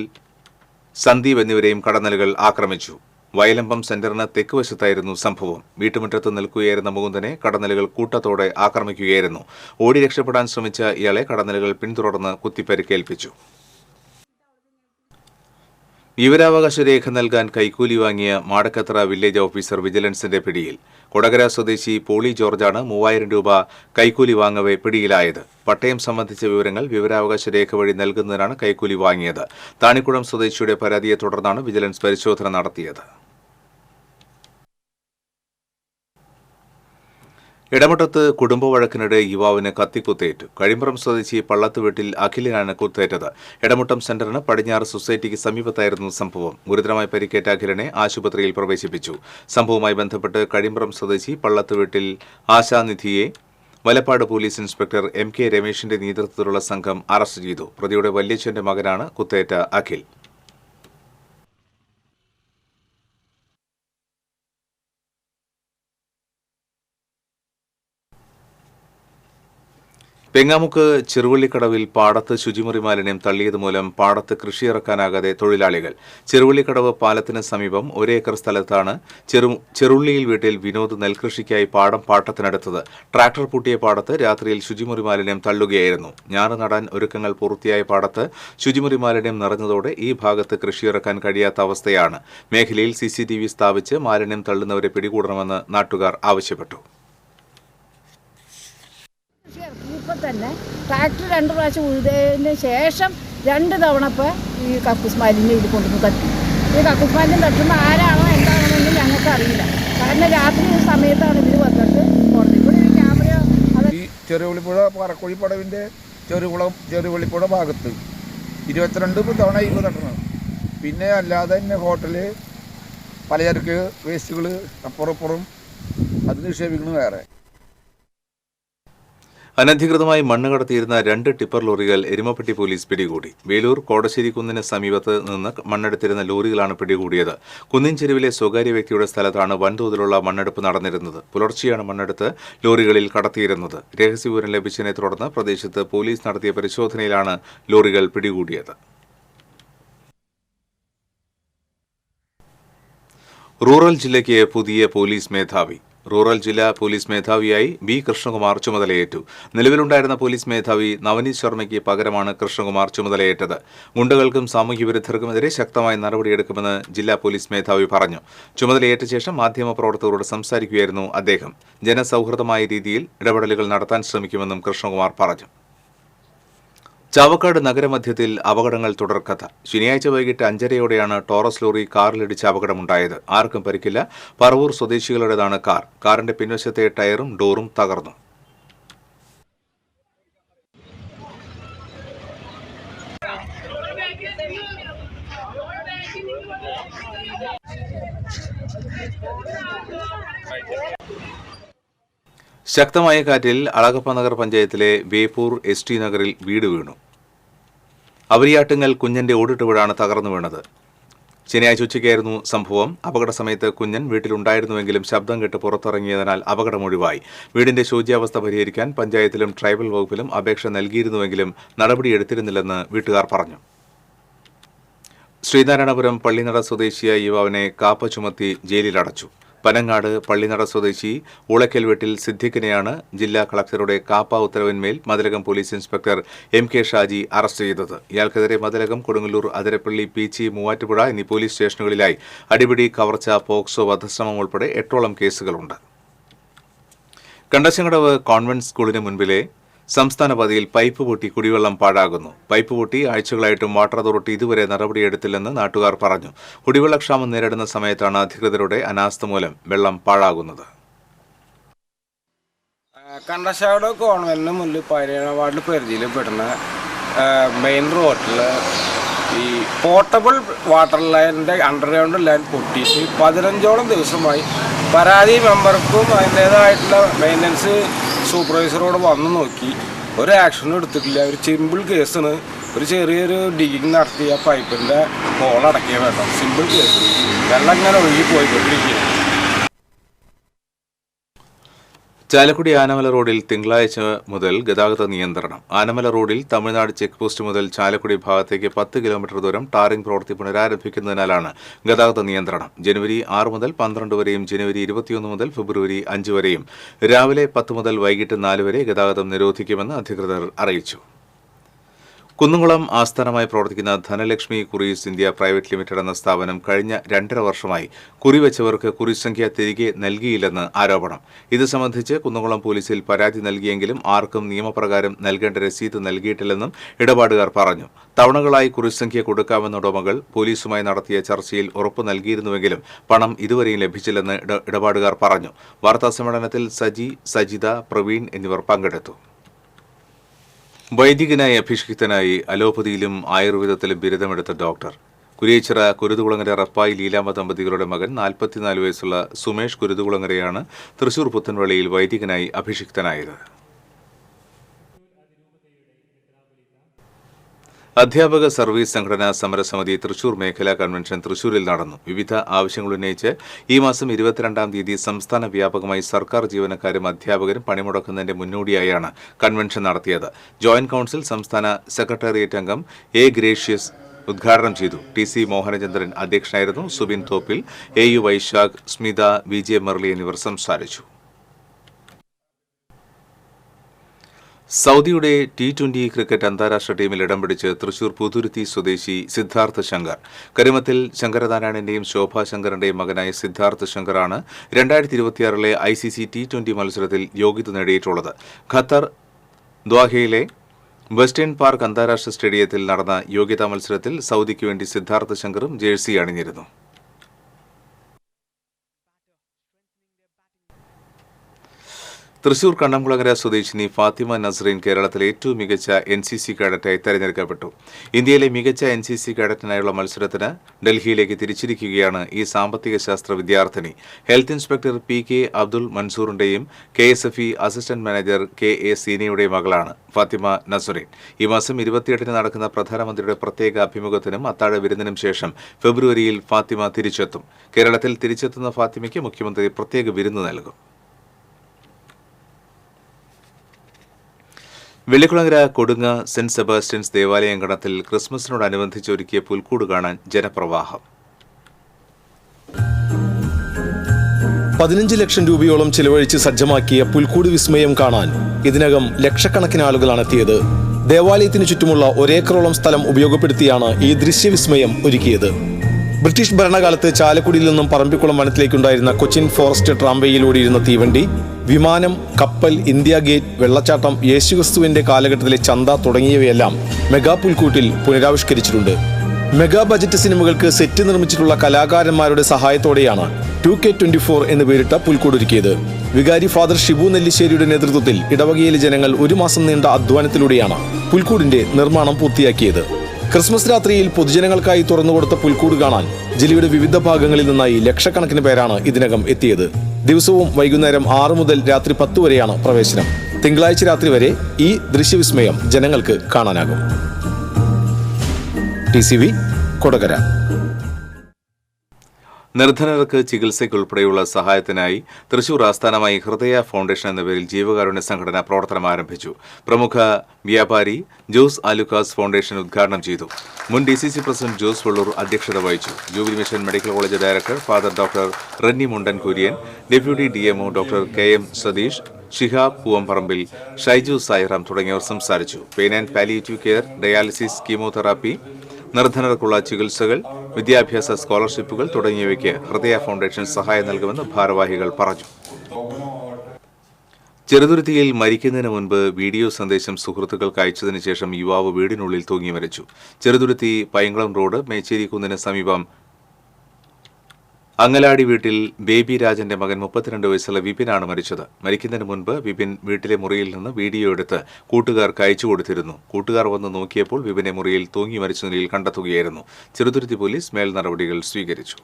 സന്ദീപ് എന്നിവരെയും കടന്നലുകൾ ആക്രമിച്ചു. വയലമ്പം സെന്ററിന് തെക്കുവശത്തായിരുന്നു സംഭവം. വീട്ടുമുറ്റത്ത് നിൽക്കുകയായിരുന്ന മുകുന്ദനെ കടന്നലുകൾ കൂട്ടത്തോടെ ആക്രമിക്കുകയായിരുന്നു. ഓടി രക്ഷപ്പെടാൻ ശ്രമിച്ച ഇയാളെ കടന്നലുകൾ പിന്തുടർന്ന് കുത്തിപ്പരിക്കേൽപ്പിച്ചു. വിവരാവകാശ രേഖ നൽകാൻ കൈക്കൂലി വാങ്ങിയ മാടക്കത്തറ വില്ലേജ് ഓഫീസർ വിജിലൻസിന്റെ പിടിയിൽ. കൊടകര സ്വദേശി പോളി ജോർജാണ് 3000 രൂപ കൈക്കൂലി വാങ്ങവെ പിടിയിലായത്. പട്ടയം സംബന്ധിച്ച വിവരങ്ങൾ വിവരാവകാശ രേഖ വഴി നൽകുന്നതിനാണ് കൈക്കൂലി വാങ്ങിയത്. താണിക്കുളം സ്വദേശിയുടെ പരാതിയെ തുടർന്നാണ് വിജിലൻസ് പരിശോധന നടത്തിയത്. ഇടമട്ടത്ത് കുടുംബ വഴക്കിനിടെ യുവാവിന് കത്തിക്കുത്തേറ്റു. കഴിമ്പ്രം സ്വദേശി പള്ളത്ത് വീട്ടിൽ അഖിലിനാണ് കുത്തേറ്റത്. ഇടമുട്ടം സെന്ററിന് പടിഞ്ഞാറ് സൊസൈറ്റിക്ക് സമീപത്തായിരുന്നു സംഭവം. ഗുരുതരമായി പരിക്കേറ്റ അഖിലിനെ ആശുപത്രിയിൽ പ്രവേശിപ്പിച്ചു. സംഭവവുമായി ബന്ധപ്പെട്ട് കഴിമ്പ്രം സ്വദേശി പള്ളത്ത് വീട്ടിൽ ആശാനിധിയെ വലപ്പാട് പോലീസ് ഇൻസ്പെക്ടർ MK രമേശിന്റെ നേതൃത്വത്തിലുള്ള സംഘം അറസ്റ്റ് ചെയ്തു. പ്രതിയുടെ വല്യച്ഛന്റെ മകനാണ് കുത്തേറ്റ അഖിൽ. പെങ്ങാമുക്ക് ചെറുവള്ളിക്കടവിൽ പാടത്ത് ശുചിമുറി മാലിന്യം തള്ളിയതുമൂലം പാടത്ത് കൃഷിയിറക്കാനാകാതെ തൊഴിലാളികൾ. ചെറുവള്ളിക്കടവ് പാലത്തിന് സമീപം 1 ഏക്കർ സ്ഥലത്താണ് ചെറുള്ളിയിൽ വീട്ടിൽ വിനോദ് നെൽകൃഷിക്കായി പാടം പാട്ടത്തിനെടുത്തത്. ട്രാക്ടർ പൂട്ടിയ പാടത്ത് രാത്രിയിൽ ശുചിമുറി മാലിന്യം തള്ളുകയായിരുന്നു. ഞാറ് നടാൻ ഒരുക്കങ്ങൾ പൂർത്തിയായ പാടത്ത് ശുചിമുറി മാലിന്യം നിറഞ്ഞതോടെ ഈ ഭാഗത്ത് കൃഷിയിറക്കാൻ കഴിയാത്ത അവസ്ഥയാണ്. മേഖലയിൽ CCTV സ്ഥാപിച്ച് മാലിന്യം തള്ളുന്നവരെ പിടികൂടണമെന്ന് നാട്ടുകാർ ആവശ്യപ്പെട്ടു. ഇപ്പം തന്നെ ട്രാക്ടർ 2 പ്രാവശ്യം ഉഴുതതിന് ശേഷം 2 തവണ ഇപ്പോൾ ഈ കക്കൂസ് മാലിന്യം ഇത് കൊണ്ടുവന്ന് തട്ടി. ഈ കക്കൂസ് മാലിന്യം തട്ടുന്ന ആരാണോ എന്താണെന്നൊന്നും ഞങ്ങൾക്ക് അറിയില്ല. കാരണം രാത്രി സമയത്താണ് ഇതിൽ വന്നിട്ട് പോകുന്നത്. ഇവിടെ ഒരു ക്യാമറ ഈ ചെറുവള്ളിപ്പുഴ പറക്കോഴി പടവിൻ്റെ ചെറുവള്ളിപ്പുഴ ഭാഗത്ത് 22 തവണ ഇപ്പോൾ തട്ടണം. പിന്നെ അല്ലാതെ തന്നെ ഹോട്ടല് പലചരക്ക് വേസ്റ്റുകൾ അപ്പുറപ്പുറം അത് നിക്ഷേപിക്കണം വേറെ. അനധികൃതമായി മണ്ണ് കടത്തിയിരുന്ന 2 ടിപ്പർ ലോറികൾ എരുമപ്പെട്ടി പോലീസ് പിടികൂടി. വേലൂർ കോടശ്ശേരി കുന്നിന് സമീപത്ത് നിന്ന് മണ്ണെടുത്തിരുന്ന ലോറികളാണ് പിടികൂടിയത്. കുന്നിൻ ചെരുവിലെ സ്വകാര്യ വ്യക്തിയുടെ സ്ഥലത്താണ് വൻതോതിലുള്ള മണ്ണെടുപ്പ് നടന്നിരുന്നത്. പുലർച്ചെയാണ് മണ്ണെടുത്ത് ലോറികളിൽ കടത്തിയിരുന്നത്. രഹസ്യവിവരം ലഭിച്ചതിനെ തുടർന്ന് പ്രദേശത്ത് പോലീസ് നടത്തിയ പരിശോധനയിലാണ് ലോറികൾ പിടികൂടിയത്. റൂറൽ ജില്ലയ്ക്ക് പുതിയ പോലീസ് മേധാവി. റൂറൽ ജില്ലാ പോലീസ് മേധാവിയായി B. കൃഷ്ണകുമാർ ചുമതലയേറ്റു. നിലവിലുണ്ടായിരുന്ന പോലീസ് മേധാവി നവനീത് ശർമ്മയ്ക്ക് പകരമാണ് കൃഷ്ണകുമാർ ചുമതലയേറ്റത്. ഗുണ്ടകൾക്കും സാമൂഹ്യ വിരുദ്ധർക്കുമെതിരെ ശക്തമായ നടപടിയെടുക്കുമെന്ന് ജില്ലാ പോലീസ് മേധാവി പറഞ്ഞു. ചുമതലയേറ്റ ശേഷം മാധ്യമപ്രവർത്തകരോട് സംസാരിക്കുകയായിരുന്നു അദ്ദേഹം. ജനസൗഹൃദമായ രീതിയിൽ ഇടപെടലുകൾ നടത്താൻ ശ്രമിക്കുമെന്നും കൃഷ്ണകുമാർ പറഞ്ഞു. ചാവക്കാട് നഗരമധ്യത്തിൽ അപകടങ്ങൾ തുടർക്കഥ. ശനിയാഴ്ച വൈകിട്ട് 5:30യോടെയാണ് ടോറസ് ലോറി കാറിലിടിച്ച് അപകടമുണ്ടായത്. ആർക്കും പരിക്കില്ല. പറവൂർ സ്വദേശികളുടേതാണ് കാർ. കാറിന്റെ പിൻവശത്തെ ടയറും ഡോറും തകർന്നു. ശക്തമായ കാറ്റിൽ അളഗപ്പ നഗർ പഞ്ചായത്തിലെ വേപ്പൂർ ST നഗറിൽ വീട് വീണു. അവരിയാട്ടുങ്ങൽ കുഞ്ഞന്റെ ഓടിട്ട വീടാണ് തകർന്നു വീണത്. ശനിയാഴ്ച ഉച്ചയ്ക്കായിരുന്നു സംഭവം. അപകട സമയത്ത് കുഞ്ഞൻ വീട്ടിലുണ്ടായിരുന്നുവെങ്കിലും ശബ്ദം കേട്ട് പുറത്തിറങ്ങിയതിനാൽ അപകടമൊഴിവായി. വീടിന്റെ ശോച്യാവസ്ഥ പരിഹരിക്കാൻ പഞ്ചായത്തിലും ട്രൈബൽ വകുപ്പിലും അപേക്ഷ നൽകിയിരുന്നുവെങ്കിലും നടപടിയെടുത്തിരുന്നില്ലെന്ന് വീട്ടുകാർ പറഞ്ഞു. ശ്രീനാരായണപുരം പള്ളിനട സ്വദേശിയായ യുവാവിനെ കാപ്പ ചുമത്തി ജയിലിലടച്ചു. പനങ്ങാട് പള്ളിനട സ്വദേശി ഉളക്കൽ വീട്ടിൽ സിദ്ദിഖിനെയാണ് ജില്ലാ കളക്ടറുടെ കാപ്പ ഉത്തരവിന്മേൽ Mathilakam police inspector M.K. Shaji arrest ചെയ്തത്. ഇയാൾക്കെതിരെ മതിലകം, കൊടുങ്ങല്ലൂർ, അതിരപ്പള്ളി, പീച്ചി, മൂവാറ്റുപുഴ എന്നീ പോലീസ് സ്റ്റേഷനുകളിലായി അടിപിടി, കവർച്ച, പോക്സോ, വധശ്രമം ഉൾപ്പെടെ 8ഓളം കേസുകളുണ്ട്. കണ്ടശങ്കടവ് കോൺവെന്റ് സ്കൂളിന് മുൻപിലെ സംസ്ഥാന പാതയിൽ പൈപ്പ് പൊട്ടി കുടിവെള്ളം പാഴാകുന്നു. പൈപ്പ് പൊട്ടി ആഴ്ചകളായിട്ടും വാട്ടർ അതോറിറ്റി ഇതുവരെ നടപടിയെടുത്തില്ലെന്ന് നാട്ടുകാർ പറഞ്ഞു. കുടിവെള്ളക്ഷാമം നേരിടുന്ന സമയത്താണ് അധികൃതരുടെ അനാസ്ഥ മൂലം വെള്ളം പാഴാകുന്നത്. കണ്ടശാട് കോൺവെന്റിന് മുന്നിൽ 17 വാർഡിൽ പരിധിയിൽ പെടുന്ന മെയിൻ റോഡിൽ ഈ പോർട്ടബിൾ വാട്ടർ ലൈനിൻ്റെ അണ്ടർഗ്രൗണ്ട് ലൈൻ പൊട്ടിയിട്ട് 15ഓളം ദിവസമായി പരാതി മെമ്പർക്കും അതിൻ്റേതായിട്ടുള്ള മെയിൻ്റനൻസ് സൂപ്പർവൈസറോട് വന്ന് നോക്കി ഒരു ആക്ഷനും എടുത്തിട്ടില്ല. ഒരു സിമ്പിൾ കേസാണ്. ഒരു ചെറിയൊരു ഡിഗിങ് നടത്തി ആ പൈപ്പിൻ്റെ ഹോൾ അടക്കിയ വേണം. Simple case. വെള്ളം ഇങ്ങനെ ഒഴുകി പോയിക്കൊണ്ടിരിക്കുകയാണ്. ചാലക്കുടി ആനമല റോഡിൽ തിങ്കളാഴ്ച മുതൽ ഗതാഗത നിയന്ത്രണം. ആനമല റോഡിൽ തമിഴ്നാട് ചെക്ക് പോസ്റ്റ് മുതൽ ചാലക്കുടി ഭാഗത്തേക്ക് 10 കിലോമീറ്റർ ദൂരം ടാറിംഗ് പ്രവൃത്തി പുനരാരംഭിക്കുന്നതിനാലാണ് ഗതാഗത നിയന്ത്രണം. ജനുവരി 6 മുതൽ 12 വരെയും ജനുവരി 21 മുതൽ ഫെബ്രുവരി 5 വരെയും രാവിലെ 10 മുതൽ വൈകിട്ട് 4 വരെ ഗതാഗതം നിരോധിക്കുമെന്ന് അധികൃതർ അറിയിച്ചു. കുന്നംകുളം ആസ്ഥാനമായി പ്രവർത്തിക്കുന്ന Dhanalakshmi Kuries India private limited എന്ന സ്ഥാപനം കഴിഞ്ഞ 2.5 വർഷമായി കുറിവെച്ചവർക്ക് കുറിസംഖ്യ തിരികെ നൽകിയില്ലെന്ന് ആരോപണം. ഇത് സംബന്ധിച്ച് കുന്നംകുളം പോലീസിൽ പരാതി നൽകിയെങ്കിലും ആർക്കും നിയമപ്രകാരം നൽകേണ്ട രസീത് നൽകിയിട്ടില്ലെന്നും ഇടപാടുകാർ പറഞ്ഞു. തവണകളായി കുറിസംഖ്യ കൊടുക്കാമെന്ന ഉടമകൾ പോലീസുമായി നടത്തിയ ചർച്ചയിൽ ഉറപ്പ് നൽകിയിരുന്നുവെങ്കിലും പണം ഇതുവരെയും ലഭിച്ചില്ലെന്ന് ഇടപാടുകാർ പറഞ്ഞു. വാർത്താസമ്മേളനത്തിൽ സജി, സജിത, പ്രവീൺ എന്നിവർ പങ്കെടുത്തു. വൈദികനായി അഭിഷിക്തനായി അലോപ്പതിയിലും ആയുർവേദത്തിലും ബിരുദമെടുത്ത ഡോക്ടർ കുരിയച്ചിറ കുരുതുകുളങ്ങര റപ്പായി ലീലാമ്മ ദമ്പതികളുടെ മകൻ 44 വയസ്സുള്ള സുമേഷ് കുരുതുകുളങ്ങരയാണ് തൃശൂർ പുത്തൻവള്ളിയിൽ വൈദികനായി അഭിഷിക്തനായത്. അധ്യാപക സർവീസ് സംഘടനാ സമരസമിതി തൃശൂർ മേഖലാ കൺവെൻഷൻ തൃശൂരിൽ നടന്നു. വിവിധ ആവശ്യങ്ങളുന്നയിച്ച് ഈ മാസം 22-ാം തീയതി സംസ്ഥാന വ്യാപകമായി സർക്കാർ ജീവനക്കാരും അധ്യാപകരും പണിമുടക്കുന്നതിന്റെ മുന്നോടിയായാണ് കൺവെൻഷൻ നടത്തിയത്. ജോയിന്റ് കൌൺസിൽ സംസ്ഥാന സെക്രട്ടേറിയറ്റ് അംഗം A. ഗ്രേഷ്യസ് ഉദ്ഘാടനം ചെയ്തു. TC മോഹനചന്ദ്രൻ അധ്യക്ഷനായിരുന്നു. സുബിൻ തോപ്പിൽ, AU വൈശാഖ്, സ്മിത, VJ മെർലി എന്നിവർ സംസാരിച്ചു. സൗദിയുടെ T20 ക്രിക്കറ്റ് അന്താരാഷ്ട്ര ടീമിൽ ഇടം പിടിച്ച് തൃശൂർ പുതുരുത്തി സ്വദേശി സിദ്ധാർത്ഥ് ശങ്കർ. കരിമത്തിൽ ശങ്കരനാരായണന്റെയും ശോഭാ ശങ്കറിന്റെയും മകനായ സിദ്ധാർത്ഥ് ശങ്കറാണ് 2026 ICC T20 മത്സരത്തിൽ യോഗ്യത നേടിയിട്ടുള്ളത്. ഖത്തർ ദ്വാഹയിലെ വെസ്റ്റേൺ പാർക്ക് അന്താരാഷ്ട്ര സ്റ്റേഡിയത്തിൽ നടന്ന യോഗ്യതാ മത്സരത്തിൽ സൗദിക്ക് വേണ്ടി സിദ്ധാർത്ഥ് ശങ്കറും ജേഴ്സി അണിഞ്ഞിരുന്നു. തൃശൂർ കണ്ണംകുളങ്ങര സ്വദേശിനി ഫാത്തിമ നസ്രീൻ കേരളത്തിലെ ഏറ്റവും മികച്ച NCC കേഡറ്റായി തെരഞ്ഞെടുക്കപ്പെട്ടു. ഇന്ത്യയിലെ മികച്ച NCC കേഡറ്റിനായുള്ള മത്സരത്തിന് ഡൽഹിയിലേക്ക് തിരിച്ചിരിക്കുകയാണ് ഈ സാമ്പത്തിക ശാസ്ത്ര വിദ്യാർത്ഥിനി. ഹെൽത്ത് ഇൻസ്പെക്ടർ PK അബ്ദുൾ മൻസൂറിന്റെയും KSFE അസിസ്റ്റന്റ് മാനേജർ KA സീനയുടെയും മകളാണ് ഫാത്തിമ നസ്രീൻ. ഈ മാസം 28-ന് നടക്കുന്ന പ്രധാനമന്ത്രിയുടെ പ്രത്യേക അഭിമുഖത്തിനും അത്താഴ വിരുന്നിനും ശേഷം ഫെബ്രുവരിയിൽ ഫാത്തിമ തിരിച്ചെത്തും. കേരളത്തിൽ തിരിച്ചെത്തുന്ന ഫാത്തിമയ്ക്ക് മുഖ്യമന്ത്രി പ്രത്യേക വിരുന്ന് നൽകും. വെള്ളിക്കുളങ്ങര കൊടുങ്ങ സെന്റ് സെബാസ്റ്റ്യൻസ് ദേവാലയങ്കണത്തിൽ ക്രിസ്മസിനോടനുബന്ധിച്ച് ഒരുക്കിയ പുൽക്കൂട് കാണാൻ ജനപ്രവാഹം. 15 ലക്ഷം രൂപയോളം ചിലവഴിച്ച് സജ്ജമാക്കിയ പുൽക്കൂട് വിസ്മയം കാണാൻ ഇതിനകം ലക്ഷക്കണക്കിന് ആളുകളാണ് എത്തിയത്. ദേവാലയത്തിന് ചുറ്റുമുള്ള 1 ഏക്കറോളം സ്ഥലം ഉപയോഗപ്പെടുത്തിയാണ് ഈ ദൃശ്യവിസ്മയം ഒരുക്കിയത്. ബ്രിട്ടീഷ് ഭരണകാലത്ത് ചാലക്കുടിയിൽ നിന്നും പറമ്പിക്കുളം വനത്തിലേക്കുണ്ടായിരുന്ന കൊച്ചിൻ ഫോറസ്റ്റ് ട്രാംവേയിലൂടെയിരുന്ന തീവണ്ടി, വിമാനം, കപ്പൽ, ഇന്ത്യ ഗേറ്റ്, വെള്ളച്ചാട്ടം, യേശുക്രിസ്തുവിന്റെ കാലഘട്ടത്തിലെ ചന്ത തുടങ്ങിയവയെല്ലാം മെഗാ പുൽക്കൂട്ടിൽ പുനരാവിഷ്കരിച്ചിട്ടുണ്ട്. മെഗാ ബജറ്റ് സിനിമകൾക്ക് സെറ്റ് നിർമ്മിച്ചിട്ടുള്ള കലാകാരന്മാരുടെ സഹായത്തോടെയാണ് 2K24 എന്ന് പേരിട്ട പുൽക്കൂടൊരുക്കിയത്. വികാരി ഫാദർ ഷിബു നെല്ലിശ്ശേരിയുടെ നേതൃത്വത്തിൽ ഇടവകയിലെ ജനങ്ങൾ 1 മാസം നീണ്ട അധ്വാനത്തിലൂടെയാണ് പുൽക്കൂടിന്റെ നിർമ്മാണം പൂർത്തിയാക്കിയത്. ക്രിസ്മസ് രാത്രിയിൽ പൊതുജനങ്ങൾക്കായി തുറന്നുകൊടുത്ത പുൽക്കൂട് കാണാൻ ജില്ലയുടെ വിവിധ ഭാഗങ്ങളിൽ നിന്നായി ലക്ഷക്കണക്കിന് പേരാണ് ഇതിനകം എത്തിയത്. ദിവസവും വൈകുന്നേരം 6 മുതൽ രാത്രി 10 വരെയാണ് പ്രവേശനം. തിങ്കളാഴ്ച രാത്രി വരെ ഈ ദൃശ്യവിസ്മയം ജനങ്ങൾക്ക് കാണാനാകും. TCV കൊടകര. നിർധനർക്ക് ചികിത്സയ്ക്കുൾപ്പെടെയുള്ള സഹായത്തിനായി തൃശൂർ ആസ്ഥാനമായി ഹൃദയ ഫൗണ്ടേഷൻ എന്ന പേരിൽ ജീവകാരുണ്യ സംഘടന പ്രവർത്തനം ആരംഭിച്ചു. പ്രമുഖ വ്യാപാരി ജോസ് ആലുക്കാസ് ഫൗണ്ടേഷൻ ഉദ്ഘാടനം ചെയ്തു. മുൻ DCC പ്രസിഡന്റ് ജോസ് വള്ളൂർ അധ്യക്ഷത വഹിച്ചു. Jubilee mission medical college director father doctor Renny Mundan Kurian, deputy DMO doctor KM Satheesh, Shihab Poovamparambil, Shaiju Sairam തുടങ്ങിയവർ സംസാരിച്ചു. Pain and palliative care, dialysis, chemotherapy, നിർധനർക്കുള്ള ചികിത്സകൾ, വിദ്യാഭ്യാസ സ്കോളർഷിപ്പുകൾ തുടങ്ങിയവയ്ക്ക് ഹൃദയ ഫൗണ്ടേഷൻ സഹായം നൽകുമെന്ന് ഭാരവാഹികൾ പറഞ്ഞു. ചെറുതുരുത്തിയിൽ മരിക്കുന്നതിന് മുൻപ് വീഡിയോ സന്ദേശം സുഹൃത്തുക്കൾക്ക് അയച്ചതിനു ശേഷം യുവാവ് വീടിനുള്ളിൽ തൂങ്ങി മരിച്ചു. ചെറുതുരുത്തി പൈങ്കുളം റോഡ് മേച്ചേരി കുന്നിന് സമീപം അങ്ങലാടി വീട്ടിൽ ബേബി രാജന്റെ മകൻ 32 വയസ്സുള്ള വിപിനാണ് മരിച്ചത്. മരിക്കുന്നതിന് മുൻപ് വിപിൻ വീട്ടിലെ മുറിയിൽ നിന്ന് വീഡിയോ എടുത്ത് കൂട്ടുകാർക്ക് അയച്ചു കൊടുത്തിരുന്നു. കൂട്ടുകാർ വന്ന് നോക്കിയപ്പോൾ വിപിനെ മുറിയിൽ തൂങ്ങി മരിച്ച നിലയിൽ കണ്ടെത്തുകയായിരുന്നു. ചെറുതുരുത്തി പോലീസ് മേൽ നടപടികൾ സ്വീകരിച്ചു.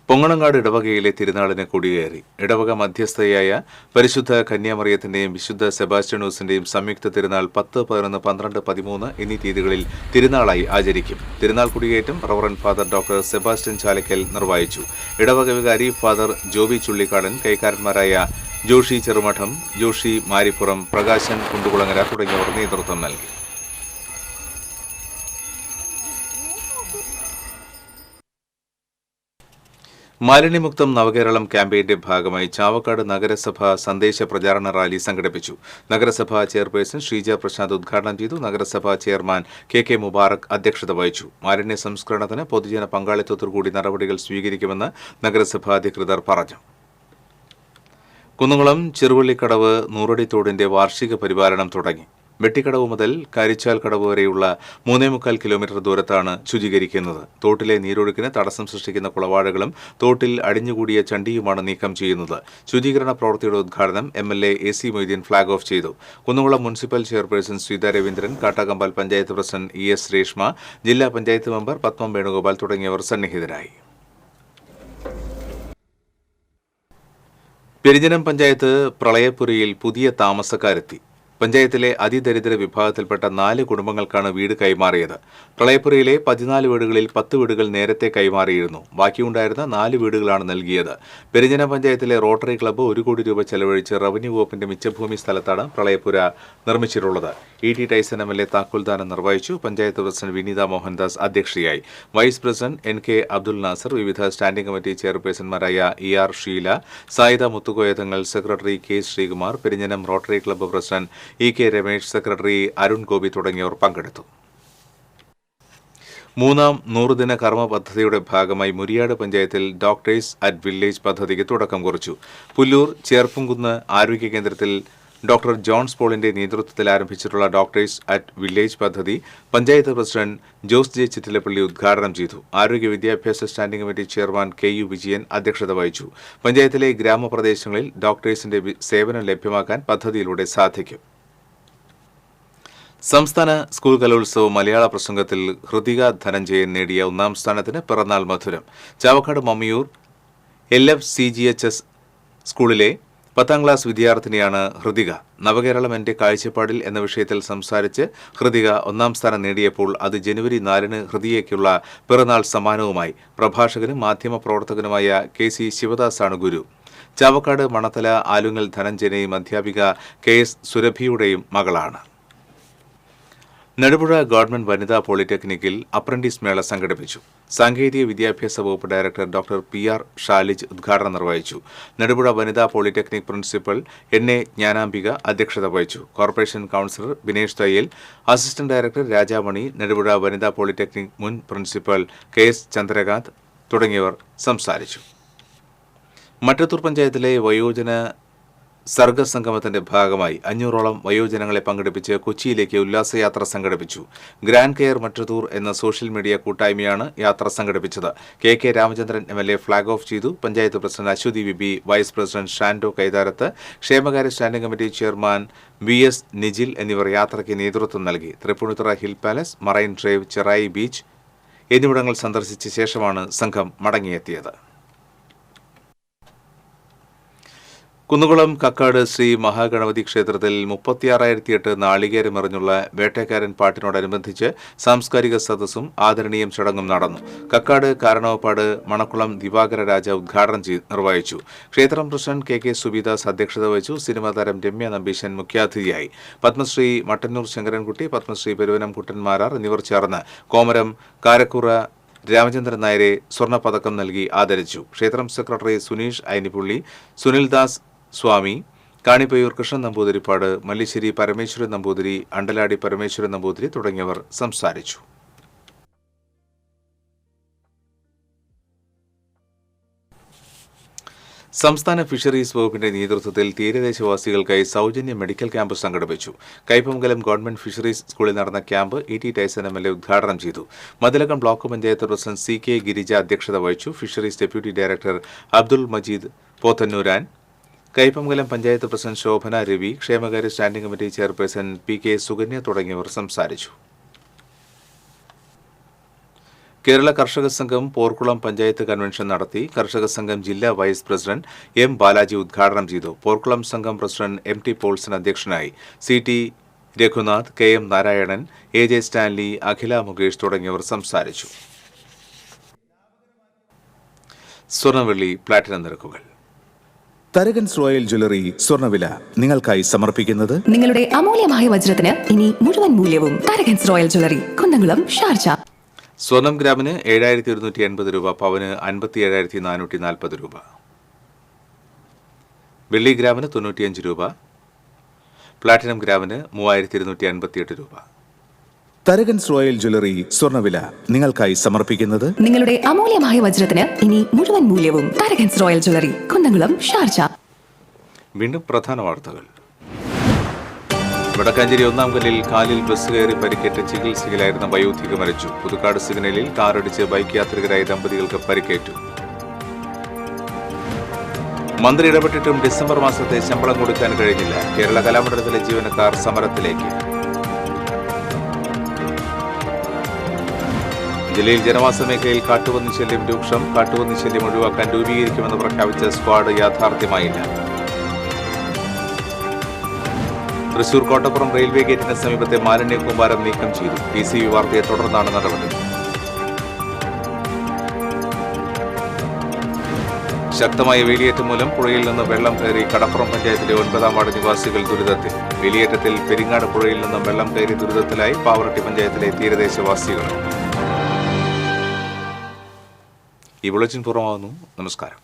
പൊങ്ങണങ്ങാട് ഇടവകയിലെ തിരുനാളിന് കൊടിയേറി. ഇടവക മധ്യസ്ഥയായ പരിശുദ്ധ കന്യാമറിയത്തിന്റെയും വിശുദ്ധ സെബാസ്റ്റ്യനോസിന്റെയും സംയുക്ത തിരുനാൾ 10, 11, 12, 13 എന്നീ തീയതികളിൽ തിരുനാളായി ആചരിക്കും. തിരുനാൾ കൊടിയേറ്റം reverend father doctor Sebastian Chalakkal നിർവഹിച്ചു. ഇടവക വികാരി ഫാദർ ജോബി ചുള്ളിക്കാടൻ, കൈക്കാരന്മാരായ ജോഷി ചെറുമഠം, ജോഷി മാരിപ്പുറം, പ്രകാശൻ കുണ്ടുകുളങ്ങര തുടങ്ങിയവർ നേതൃത്വം നൽകി. മാലിന്യമുക്തം നവകേരളം ക്യാമ്പയിന്റെ ഭാഗമായി ചാവക്കാട് നഗരസഭ സന്ദേശ പ്രചാരണ റാലി സംഘടിപ്പിച്ചു. നഗരസഭാ ചെയർപേഴ്സൺ ശ്രീജ പ്രശാന്ത് ഉദ്ഘാടനം ചെയ്തു. നഗരസഭാ ചെയർമാൻ KK മുബാറക് അധ്യക്ഷത വഹിച്ചു. മാലിന്യ സംസ്കരണത്തിന് പൊതുജന പങ്കാളിത്തത്തോടുകൂടി നടപടികൾ സ്വീകരിക്കുമെന്ന് നഗരസഭാ അധികൃതർ പറഞ്ഞു. കുന്നംകുളം ചെറുവള്ളിക്കടവ് നൂറടിത്തോടിന്റെ വാർഷിക പരിപാലനം തുടങ്ങി. വെട്ടിക്കടവ് മുതൽ കരിച്ചാൽ കടവ് വരെയുള്ള 3.25 കിലോമീറ്റർ ദൂരത്താണ് ശുചീകരിക്കുന്നത്. തോട്ടിലെ നീരൊഴുക്കിന് തടസ്സം സൃഷ്ടിക്കുന്ന കുളവാഴകളും തോട്ടിൽ അടിഞ്ഞുകൂടിയ ചണ്ടിയുമാണ് നീക്കം ചെയ്യുന്നത്. ശുചീകരണ പ്രവൃത്തിയുടെ ഉദ്ഘാടനം MLA AC Moideen flag off ചെയ്തു. Kunnamkulam municipal chairperson Sreetha Raveendran, Kattakampal panchayat president ES Reshma, ജില്ലാ പഞ്ചായത്ത് മെമ്പർ പത്മം വേണുഗോപാൽ തുടങ്ങിയവർ സന്നിഹിതരായി. പെരിഞ്ഞനം പഞ്ചായത്ത് പ്രളയപ്പുരയിൽ പുതിയ താമസക്കാരെത്തി. പഞ്ചായത്തിലെ അതിദരിദ്ര വിഭാഗത്തിൽപ്പെട്ട 4 കുടുംബങ്ങൾക്കാണ് വീട് കൈമാറിയത്. പ്രളയപ്പുരയിലെ 14 വീടുകളിൽ 10 വീടുകൾ നേരത്തെ കൈമാറിയിരുന്നു. ബാക്കിയുണ്ടായിരുന്ന 4 വീടുകളാണ് നൽകിയത്. പെരിഞ്ഞനം പഞ്ചായത്തിലെ റോട്ടറി ക്ലബ്ബ് 1 കോടി രൂപ ചെലവഴിച്ച് റവന്യൂ വകുപ്പിന്റെ മിച്ചഭൂമി സ്ഥലത്താണ് പ്രളയപ്പുര നിർമ്മിച്ചിട്ടുള്ളത്. ET ടൈസൺ MLA താക്കോൽദാനം നിർവഹിച്ചു. പഞ്ചായത്ത് പ്രസിഡന്റ് വിനീത മോഹൻദാസ് അധ്യക്ഷയായി. Vice president NK Abdul Nasar, വിവിധ സ്റ്റാൻഡിംഗ് കമ്മിറ്റി ചെയർപേഴ്സൺമാരായ ER Sheela, Sayida Muthukoya Thangal, secretary K Sreekumar, Perinjanam rotary club president EK Ramesh, secretary Arun Gopi തുടങ്ങിയവർ പങ്കെടുത്തു. 3ാം 100 ദിന കർമ്മ പദ്ധതിയുടെ ഭാഗമായി മുരിയാട് പഞ്ചായത്തിൽ ഡോക്ടേഴ്സ് അറ്റ് വില്ലേജ് പദ്ധതിക്ക് തുടക്കം കുറിച്ചു. പുല്ലൂർ ചേർപ്പുംകുന്ന് ആരോഗ്യ കേന്ദ്രത്തിൽ ഡോക്ടർ ജോൺസ് പോളിന്റെ നേതൃത്വത്തിൽ ആരംഭിച്ചിട്ടുള്ള ഡോക്ടേഴ്സ് അറ്റ് വില്ലേജ് പദ്ധതി പഞ്ചായത്ത് പ്രസിഡന്റ് ജോസ് J ചിറ്റിലപ്പള്ളി ഉദ്ഘാടനം ചെയ്തു. ആരോഗ്യ വിദ്യാഭ്യാസ standing committee chairman KU Vijayan അധ്യക്ഷത വഹിച്ചു. പഞ്ചായത്തിലെ ഗ്രാമപ്രദേശങ്ങളിൽ ഡോക്ടേഴ്സിന്റെ സേവനം ലഭ്യമാക്കാൻ പദ്ധതിയിലൂടെ സാധിക്കും. സംസ്ഥാന സ്കൂൾ കലോത്സവം മലയാള പ്രസംഗത്തിൽ ഹൃതിക ധനഞ്ജയൻ നേടിയ 1ാം സ്ഥാനത്തിന് പിറന്നാൾ മധുരം. ചാവക്കാട് മമ്മിയൂർ LFCGHS സ്കൂളിലെ 10ാം ക്ലാസ് വിദ്യാർത്ഥിനിയാണ് ഹൃതിക. നവകേരളം എന്റെ കാഴ്ചപ്പാടിൽ എന്ന വിഷയത്തിൽ സംസാരിച്ച് ഹൃതിക 1ാം സ്ഥാനം നേടിയപ്പോൾ അത് ജനുവരി 4-ന് ഹൃതികയ്ക്കുള്ള പിറന്നാൾ സമ്മാനവുമായി. പ്രഭാഷകനും മാധ്യമപ്രവർത്തകനുമായ KC ശിവദാസാണ് ഗുരു. ചാവക്കാട് മണത്തല ആലുങ്ങൽ ധനഞ്ജയനെയും അധ്യാപിക KS സുരഭിയുടെയും മകളാണ്. നെടുപുഴ ഗവൺമെന്റ് വനിതാ പോളിടെക്നിക്കിൽ അപ്രന്റീസ് മേള സംഘടിപ്പിച്ചു. സാങ്കേതിക വിദ്യാഭ്യാസ വകുപ്പ് ഡയറക്ടർ ഡോക്ടർ PR ഷാലിജ് ഉദ്ഘാടനം നിർവഹിച്ചു. നെടുപുഴ വനിതാ പോളിടെക്നിക് പ്രിൻസിപ്പൽ NA ജ്ഞാനാംബിക അധ്യക്ഷത വഹിച്ചു. കോർപ്പറേഷൻ കൌൺസിലർ ബിനേഷ് തയ്യൽ, അസിസ്റ്റന്റ് ഡയറക്ടർ രാജാമണി, നെടുപുഴ വനിതാ പോളിടെക്നിക് മുൻ പ്രിൻസിപ്പൽ KS ചന്ദ്രകാന്ത് തുടങ്ങിയവർ സംസാരിച്ചു. മറ്റത്തൂർ പഞ്ചായത്തിലെ വയോജന സർഗസംഗമത്തിന്റെ ഭാഗമായി 500ഓളം വയോജനങ്ങളെ പങ്കെടുപ്പിച്ച് കൊച്ചിയിലേക്ക് ഉല്ലാസയാത്ര സംഘടിപ്പിച്ചു. ഗ്രാൻഡ് കെയർ മറ്റത്തൂർ എന്ന സോഷ്യൽ മീഡിയ കൂട്ടായ്മയാണ് യാത്ര സംഘടിപ്പിച്ചത്. KK Ramachandran MLA flag off ചെയ്തു. Panchayat president Aswathy Vibi, vice president Shando Kaitharath, ക്ഷേമകാര്യ standing committee chairman VS Nijil എന്നിവർ യാത്രയ്ക്ക് നേതൃത്വം നൽകി. Thrippunithura hill palace, marine drive, Cherai beach എന്നിവിടങ്ങൾ സന്ദർശിച്ച ശേഷമാണ് സംഘം മടങ്ങിയെത്തിയത്. കുന്നുകുളം കക്കാട് ശ്രീ മഹാഗണപതി ക്ഷേത്രത്തിൽ 36,008 നാളികേരമെറിഞ്ഞുള്ള വേട്ടക്കാരൻ പാട്ടിനോടനുബന്ധിച്ച് സാംസ്കാരിക സദസ്സും ആദരണീയം ചടങ്ങും നടന്നു. കക്കാട് കാരണവപ്പാട് മണക്കുളം ദിവാകര രാജ ഉദ്ഘാടനം നിർവഹിച്ചു. ക്ഷേത്രം പ്രസിഡന്റ് കെ സുബിദാസ് അധ്യക്ഷത വഹിച്ചു. സിനിമാ താരം രമ്യ നമ്പീശൻ മുഖ്യാതിഥിയായി. പത്മശ്രീ മട്ടന്നൂർ ശങ്കരൻകുട്ടി, പത്മശ്രീ പെരുവനം കുട്ടന്മാരാർ എന്നിവർ ചേർന്ന് കോമരം കാരക്കുറ രാമചന്ദ്രൻ നായരെ സ്വർണ്ണപതക്കം നൽകി ആദരിച്ചു. ക്ഷേത്രം സെക്രട്ടറി സുനീഷ് ഐനിപ്പുള്ളി, സുനിൽദാസ് സ്വാമി, കാണിപ്പയ്യൂർ കൃഷ്ണൻ നമ്പൂതിരിപ്പാട്, മല്ലിശ്ശേരി പരമേശ്വരൻ നമ്പൂതിരി, അണ്ടലാടി പരമേശ്വരൻ നമ്പൂതിരി തുടങ്ങിയവർ സംസാരിച്ചു. സംസ്ഥാന ഫിഷറീസ് വകുപ്പിന്റെ നേതൃത്വത്തിൽ തീരദേശവാസികൾക്കായി സൗജന്യ മെഡിക്കൽ ക്യാമ്പ് സംഘടിപ്പിച്ചു. കൈപ്പമംഗലം ഗവൺമെന്റ് ഫിഷറീസ് സ്കൂളിൽ നടന്ന ക്യാമ്പ് ET ടൈസൺ MLA ഉദ്ഘാടനം ചെയ്തു. Mathilakam block panchayat president CK Girija അധ്യക്ഷത വഹിച്ചു. Fisheries deputy director Abdul Majeed Pothannooran, Kaipamangalam panchayat president Shobhana Ravi, ക്ഷേമകാര്യ standing committee chairperson PK Sukanya തുടങ്ങിയവർ സംസാരിച്ചു. കേരള കർഷക സംഘം പോർക്കുളം പഞ്ചായത്ത് കൺവെൻഷൻ നടത്തി. കർഷക സംഘം ജില്ലാ വൈസ് പ്രസിഡന്റ് M ബാലാജി ഉദ്ഘാടനം ചെയ്തു. പോർക്കുളം സംഘം പ്രസിഡന്റ് MT പോൾസൺ അധ്യക്ഷനായി. CT Raghunath, KM Narayanan, AJ Stanley, Akhila Mukesh തുടങ്ങിയവർ സംസാരിച്ചു. സ്വർണ്ണവെള്ളി പ്ലാറ്റിനം നിരക്കുകൾ. തരകൻസ് റോയൽ ജ്വല്ലറി സ്വർണ്ണവില നിങ്ങൾക്കായി സമർപ്പിക്കുന്നത് നിങ്ങളുടെ അമൂല്യമായ വജ്രത്തിന് ഇനി മുഴുവൻ മൂല്യവും Tharakans royal jewellery, Kunnamkulam, Sharjah. സ്വർണം ഗ്രാമിന് 7,180 രൂപ, പവന് 57,440 രൂപ. വെള്ളി ഗ്രാമിന് 95 രൂപ, പ്ലാറ്റിനം ഗ്രാമിന് 3,258 രൂപ. തരകൻസ് റോയൽ ജ്വല്ലറി സ്വർണ്ണവില നിങ്ങൾക്കായി സമർപ്പിക്കുന്നത് നിങ്ങളുടെ അമൂല്യമായ വജ്രത്തിന് ഇനി മുഴുവൻ മൂല്യവും Tharakans royal jewellery, Kunnamkulam, Sharjah. വീണ്ടും പ്രധാന വാർത്തകൾ. വടക്കാഞ്ചേരി ഒന്നാംകല്ലിൽ കാലിൽ ബസ് കയറി പരിക്കേറ്റ ചികിത്സയിലായിരുന്ന വയോധിക മരിച്ചു. പുതുക്കാട് സിഗ്നലിൽ കാറിടിച്ച് ബൈക്ക് യാത്രികരായ ദമ്പതികൾക്ക് പരിക്കേറ്റു. മന്ത്രി ഇടപെട്ടിട്ടും ഡിസംബർ മാസത്തെ ശമ്പളം കൊടുക്കാൻ കഴിഞ്ഞില്ല. കേരള കലാമണ്ഡലത്തിലെ ജീവനക്കാർ സമരത്തിലേക്ക്. ജില്ലയിൽ ജനവാസ മേഖലയിൽ കാട്ടുപന്നി ശല്യം രൂക്ഷം. കാട്ടുപന്നി ശല്യം ഒഴിവാക്കാൻ രൂപീകരിക്കുമെന്ന് പ്രഖ്യാപിച്ച സ്ക്വാഡ് യാഥാർത്ഥ്യമായില്ല. തൃശൂർ കോട്ടപ്പുറം റെയിൽവേ ഗേറ്റിന് സമീപത്തെ മാലിന്യ കൂമ്പാരം നീക്കം ചെയ്തു. TCV വാർത്തയെ തുടർന്നാണ് നടപടി. ശക്തമായ വേലിയേറ്റം മൂലം പുഴയിൽ നിന്ന് വെള്ളം കയറി കടപ്പുറം പഞ്ചായത്തിലെ 9-ാം വാർഡ് നിവാസികൾ ദുരിതത്തിൽ. വേലിയേറ്റത്തിൽ പെരിങ്ങാട് പുഴയിൽ നിന്നും വെള്ളം കയറി ദുരിതത്തിലായി പാവറട്ടി പഞ്ചായത്തിലെ തീരദേശവാസികൾ. ഈ ബുള്ളറ്റിൻ പൂർണ്ണമാകുന്നു. നമസ്കാരം.